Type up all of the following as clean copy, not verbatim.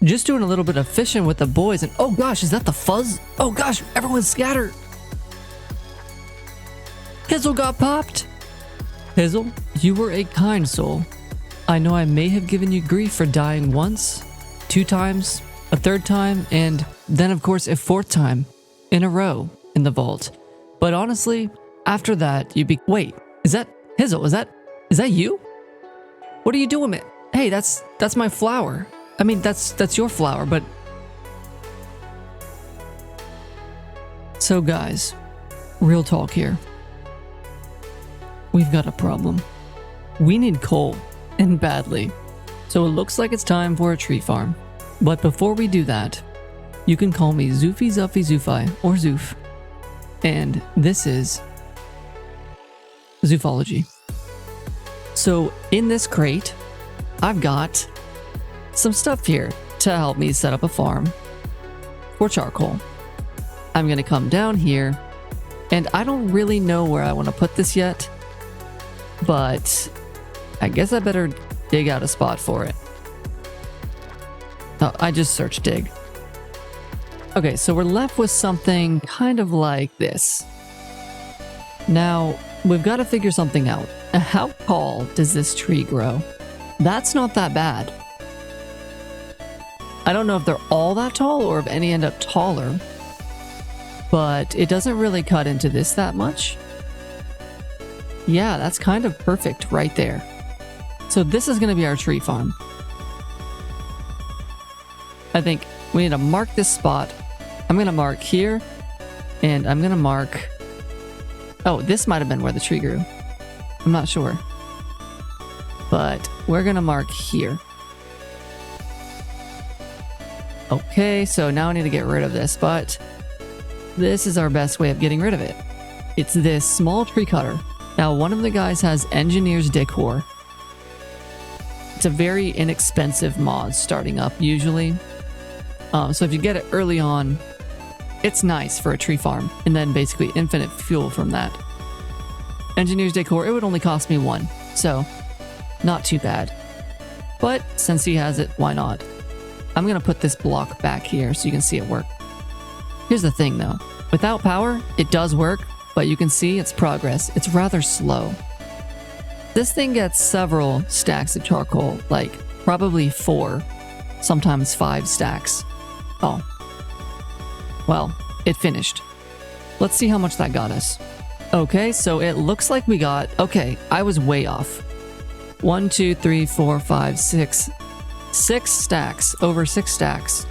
Just doing a little bit of fishing with the boys, and oh gosh, is that the fuzz? Oh gosh, everyone scatter! Hizzle got popped! Hizzle, you were a kind soul. I know I may have given you grief for dying once, 2 times, a 3rd time, and then of course a 4th time in a row in the vault. But honestly, after that, wait, is that Hizzle? Is that you? What are you doing, man? Hey, that's my flower. I mean, that's your flower, but... So guys, real talk here. We've got a problem. We need coal, and badly. So it looks like it's time for a tree farm. But before we do that, you can call me Zoofy Zuffy Zoofy, or Zoof. And this is Zoofology. So in this crate, I've got some stuff here to help me set up a farm for charcoal. I'm gonna come down here, and I don't really know where I want to put this yet, but I guess I better dig out a spot for it. Oh, I just searched dig. Okay, so we're left with something kind of like this. Now, we've got to figure something out. How tall does this tree grow? That's not that bad. I don't know if they're all that tall or if any end up taller, but it doesn't really cut into this that much. Yeah, that's kind of perfect right there. So this is going to be our tree farm. I think we need to mark this spot. I'm going to mark here, and I'm going to mark... Oh, this might have been where the tree grew. I'm not sure. But we're going to mark here. Okay, so now I need to get rid of this, but this is our best way of getting rid of it. It's this small tree cutter. Now, one of the guys has Engineer's Decor. It's a very inexpensive mod starting up, usually. So if you get it early on, it's nice for a tree farm, and then basically infinite fuel from that. Engineer's Decor, it would only cost me 1, so not too bad. But since he has it, why not? I'm going to put this block back here so you can see it work. Here's the thing though, without power, it does work, but you can see its progress. It's rather slow. This thing gets several stacks of charcoal, like probably 4, sometimes 5 stacks. Oh. Well, it finished. Let's see how much that got us. Okay, so it looks like we got... Okay, I was way off. 1, 2, 3, 4, 5, 6. 6 stacks. Over 6 stacks.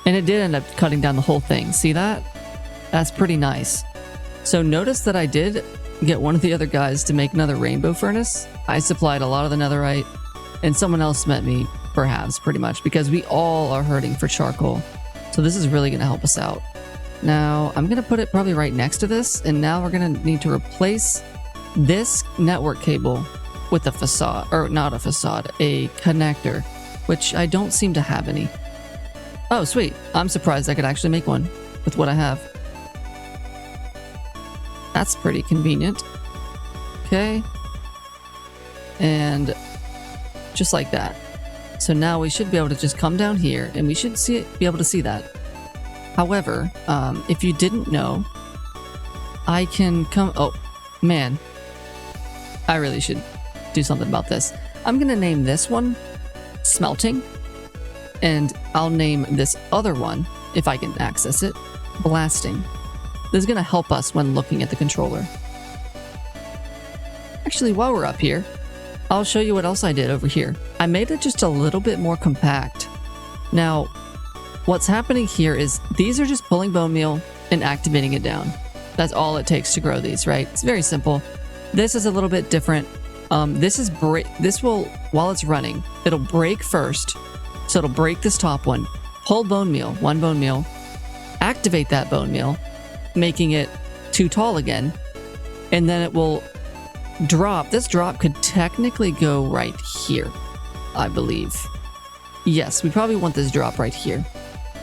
And it did end up cutting down the whole thing. See that? That's pretty nice. So notice that I did get one of the other guys to make another rainbow furnace. I supplied a lot of the netherite, and someone else met me for halves, pretty much, because we all are hurting for charcoal. So this is really going to help us out. Now, I'm going to put it probably right next to this, and now we're going to need to replace this network cable with a facade, or not a facade, a connector, which I don't seem to have any. Oh, sweet. I'm surprised I could actually make one with what I have. That's pretty convenient. Okay. And just like that. So now we should be able to just come down here, and we should be able to see that. However, if you didn't know, I can come... Oh, man. I really should do something about this. I'm going to name this one Smelting, and I'll name this other one, if I can access it, Blasting. This is going to help us when looking at the controller. Actually, while we're up here, I'll show you what else I did over here. I made it just a little bit more compact. Now, what's happening here is these are just pulling bone meal and activating it down. That's all it takes to grow these, right? It's very simple. This is a little bit different. This will, while it's running, it'll break first. So it'll break this top one, pull bone meal, 1 bone meal, activate that bone meal, making it too tall again, and then it will drop. This drop could technically go right here, I believe. Yes, we probably want this drop right here,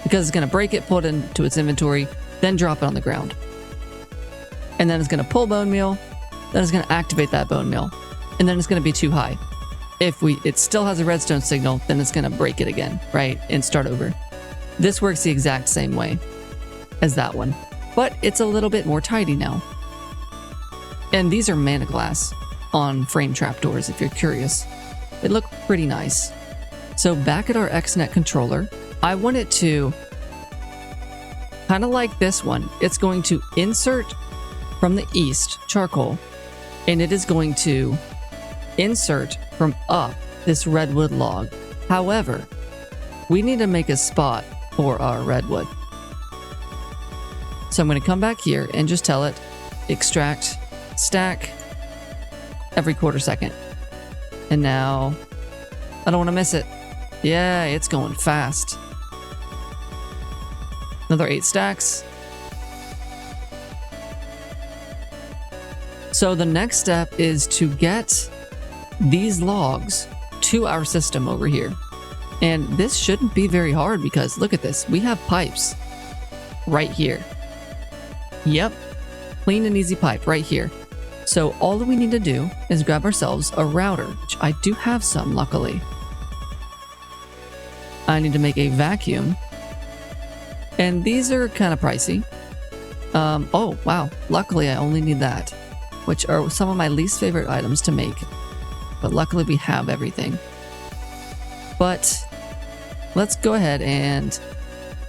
because it's going to break it, pull it into its inventory, then drop it on the ground. And then it's going to pull bone meal, then it's going to activate that bone meal, and then it's going to be too high. If it still has a redstone signal, then it's going to break it again, right? And start over. This works the exact same way as that one, but it's a little bit more tidy now. And these are mana glass on frame trapdoors, if you're curious. They look pretty nice. So back at our XNet controller, I want it to, kind of like this one, it's going to insert from the east charcoal, and it is going to insert from up this redwood log. However, we need to make a spot for our redwood. So I'm going to come back here and just tell it, extract, stack, every quarter second. And now, I don't want to miss it. Yeah, it's going fast. Another 8 stacks. So the next step is to get these logs to our system over here. And this shouldn't be very hard because look at this. We have pipes right here. Yep. Clean and easy pipe right here. So all that we need to do is grab ourselves a router, which I do have some, luckily. I need to make a vacuum. And these are kind of pricey. Oh, wow. Luckily, I only need that, which are some of my least favorite items to make. But luckily, we have everything. But let's go ahead and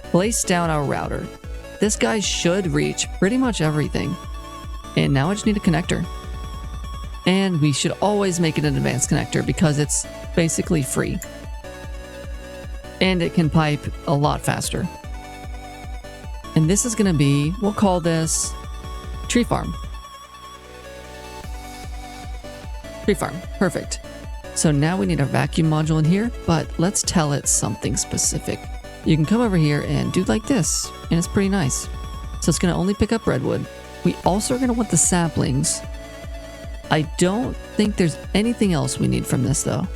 place down our router. This guy should reach pretty much everything. And now I just need a connector. And we should always make it an advanced connector because it's basically free. And it can pipe a lot faster. And this is going to be, we'll call this tree farm. Tree farm, perfect. So now we need a vacuum module in here, but let's tell it something specific. You can come over here and do like this, and it's pretty nice. So it's going to only pick up redwood. We also are going to want the saplings. I don't think there's anything else we need from this though.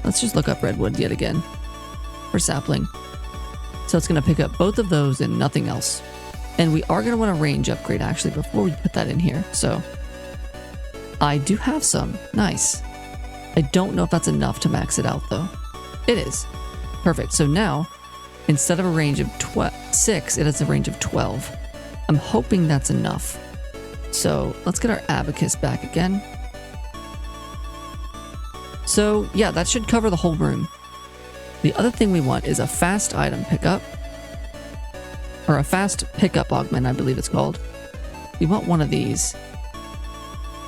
Let's just look up redwood yet again for sapling. So it's going to pick up both of those and nothing else. And we are going to want a range upgrade actually before we put that in here. So I do have some. Nice. I don't know if that's enough to max it out though. It is. Perfect. So now, instead of a range of 6, it has a range of 12. I'm hoping that's enough. So let's get our abacus back again. So yeah, that should cover the whole room. The other thing we want is a fast item pickup. Or a fast pickup augment, I believe it's called. We want one of these.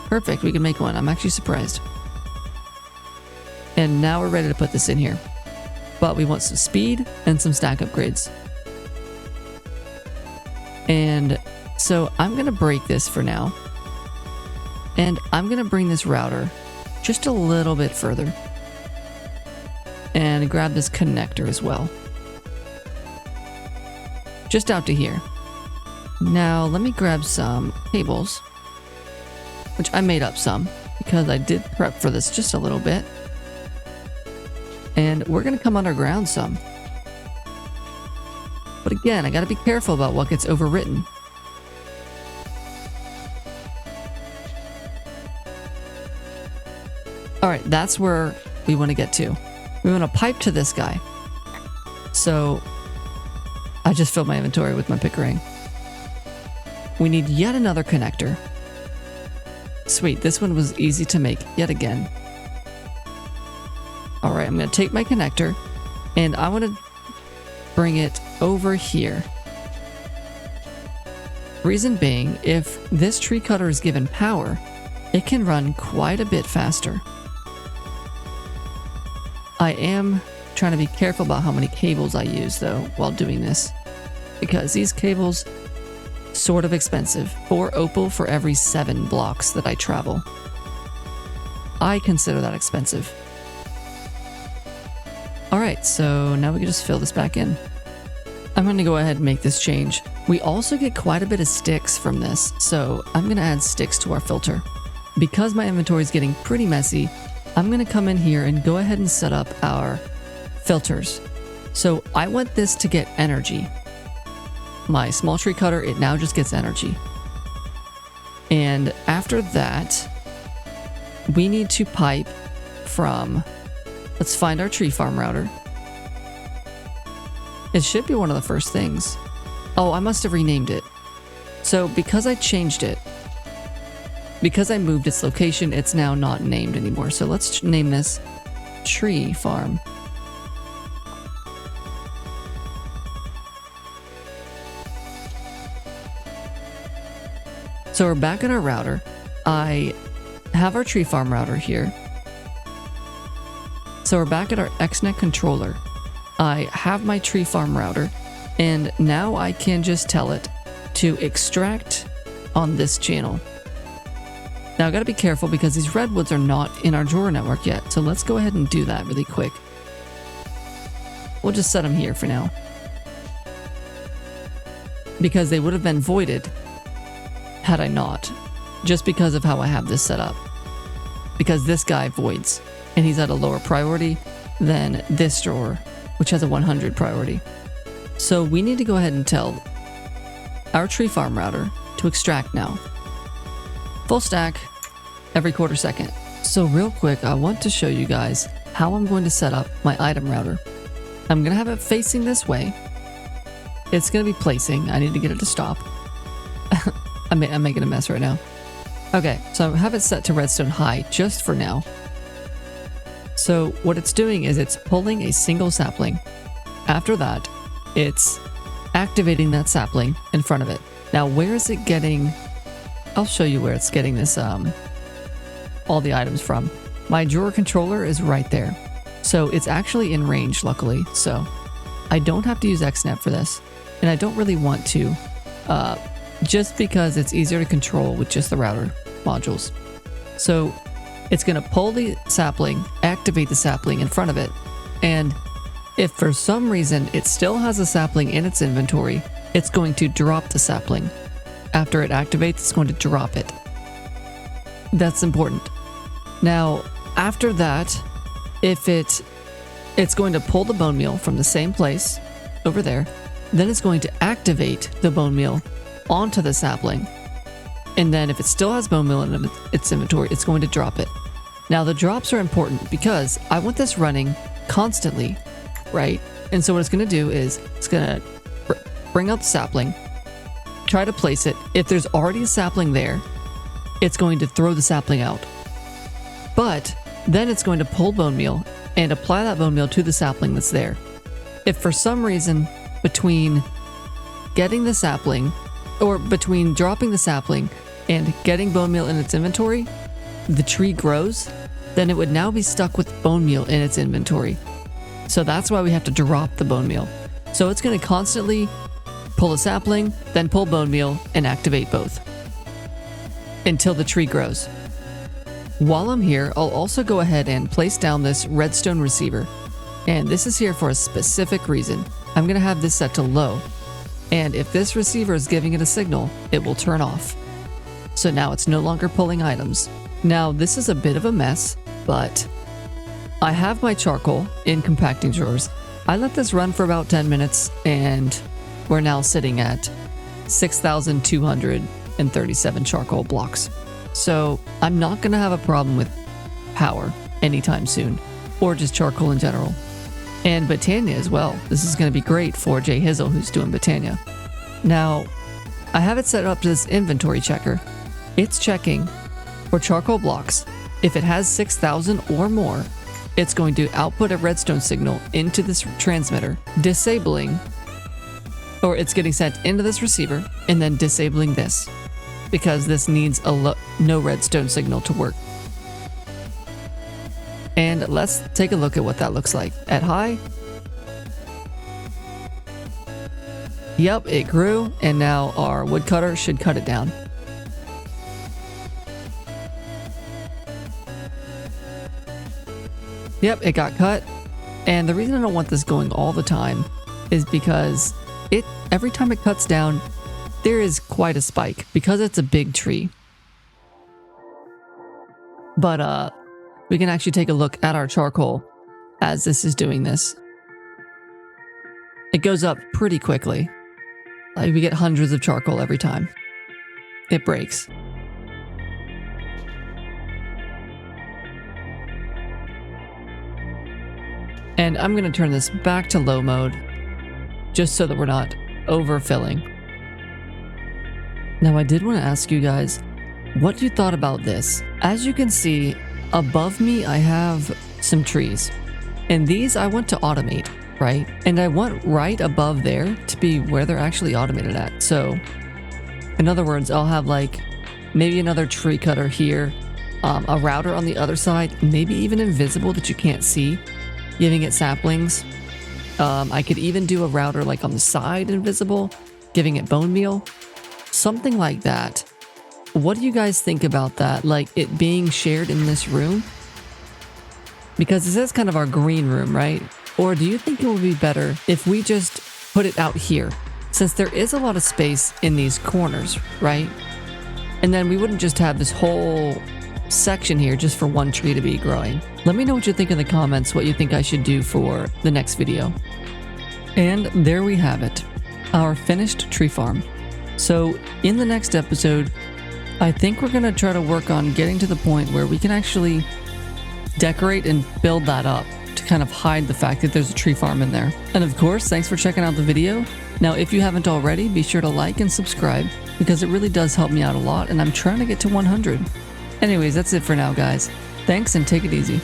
Perfect, we can make one. I'm actually surprised. And now we're ready to put this in here. But we want some speed and some stack upgrades. And so I'm going to break this for now. And I'm going to bring this router just a little bit further. And grab this connector as well. Just out to here. Now let me grab some cables. Which I made up some. Because I did prep for this just a little bit. And we're going to come underground some. But again, I got to be careful about what gets overwritten. Alright, that's where we want to get to. We want to pipe to this guy. So, I just filled my inventory with my pickering. We need yet another connector. Sweet, this one was easy to make yet again. Alright, I'm going to take my connector and I want to bring it over here. Reason being, if this tree cutter is given power, it can run quite a bit faster. I am trying to be careful about how many cables I use though while doing this, because these cables sort of expensive. 4 opal for every 7 blocks that I travel. I consider that expensive. Alright, so now we can just fill this back in. I'm going to go ahead and make this change. We also get quite a bit of sticks from this, so I'm going to add sticks to our filter. Because my inventory is getting pretty messy, I'm going to come in here and go ahead and set up our filters. So I want this to get energy. My small tree cutter, it now just gets energy. And after that, we need to pipe from, let's find our tree farm router. It should be one of the first things. Oh, I must have renamed it. So because I changed it, because I moved its location, it's now not named anymore. So let's name this tree farm. So we're back at our router. I have our tree farm router here. So we're back at our XNet controller. I have my tree farm router, and now I can just tell it to extract on this channel. Now I gotta be careful because these redwoods are not in our drawer network yet, so let's go ahead and do that really quick. We'll just set them here for now, because they would have been voided had I not, just because of how I have this set up. Because this guy voids, and he's at a lower priority than this drawer, which has a 100 priority. So we need to go ahead and tell our tree farm router to extract now. Full stack every quarter second. So real quick, I want to show you guys how I'm going to set up my item router. I'm going to have it facing this way. It's going to be placing. I need to get it to stop. I'm making a mess right now. Okay, so I have it set to redstone high just for now. So what it's doing is it's pulling a single sapling. After that, it's activating that sapling in front of it. Now, where is it getting... I'll show you where it's getting this, all the items from. My drawer controller is right there. So it's actually in range, luckily. So I don't have to use XNet for this. And I don't really want to, just because it's easier to control with just the router modules. So it's going to pull the sapling, activate the sapling in front of it. And if for some reason it still has a sapling in its inventory, it's going to drop the sapling. After it activates, it's going to drop it. That's important. Now, after that, if it's going to pull the bone meal from the same place over there, then it's going to activate the bone meal onto the sapling. And then if it still has bone meal in its inventory, it's going to drop it. Now, the drops are important because I want this running constantly, right? And so what it's going to do is it's going to bring out the sapling, try to place it. If there's already a sapling there, it's going to throw the sapling out. But then it's going to pull bone meal and apply that bone meal to the sapling that's there. If for some reason between getting the sapling, or between dropping the sapling and getting bone meal in its inventory, the tree grows, then it would now be stuck with bone meal in its inventory. So that's why we have to drop the bone meal. So it's going to constantly pull a sapling, then pull bone meal, and activate both until the tree grows. While I'm here, I'll also go ahead and place down this Redstone Receiver. And this is here for a specific reason. I'm going to have this set to low. And if this receiver is giving it a signal, it will turn off. So now it's no longer pulling items. Now, this is a bit of a mess, but I have my charcoal in compacting drawers. I let this run for about 10 minutes, and we're now sitting at 6,237 charcoal blocks. So I'm not going to have a problem with power anytime soon, or just charcoal in general. And Botania as well. This is going to be great for Jay Hizzle, who's doing Botania. Now, I have it set up to this inventory checker. It's checking for charcoal blocks. If it has 6,000 or more, it's going to output a redstone signal into this transmitter, disabling, or it's getting sent into this receiver and then disabling this, because this needs a no redstone signal to work. And let's take a look at what that looks like. At high, yep, it grew, and now our woodcutter should cut it down. Yep, it got cut. And the reason I don't want this going all the time is because every time it cuts down, there is quite a spike because it's a big tree. But we can actually take a look at our charcoal as this is doing this. It goes up pretty quickly. Like, we get hundreds of charcoal every time it breaks. And I'm going to turn this back to low mode just so that we're not overfilling. Now I did want to ask you guys what you thought about this. As you can see, above me I have some trees. And these I want to automate, right? And I want right above there to be where they're actually automated at. So, in other words, I'll have like maybe another tree cutter here, a router on the other side, maybe even invisible that you can't see, giving it saplings. I could even do a router like on the side invisible, giving it bone meal, something like that. What do you guys think about that? Like it being shared in this room? Because this is kind of our green room, right? Or do you think it would be better if we just put it out here? Since there is a lot of space in these corners, right? And then we wouldn't just have this whole section here just for one tree to be growing. Let me know what you think in the comments, what you think I should do for the next video. And there we have it, our finished tree farm. So in the next episode, I think we're gonna try to work on getting to the point where we can actually decorate and build that up to kind of hide the fact that there's a tree farm in there. And of course, thanks for checking out the video. Now, if you haven't already, be sure to like and subscribe because it really does help me out a lot and I'm trying to get to 100. Anyways, that's it for now, guys. Thanks and take it easy.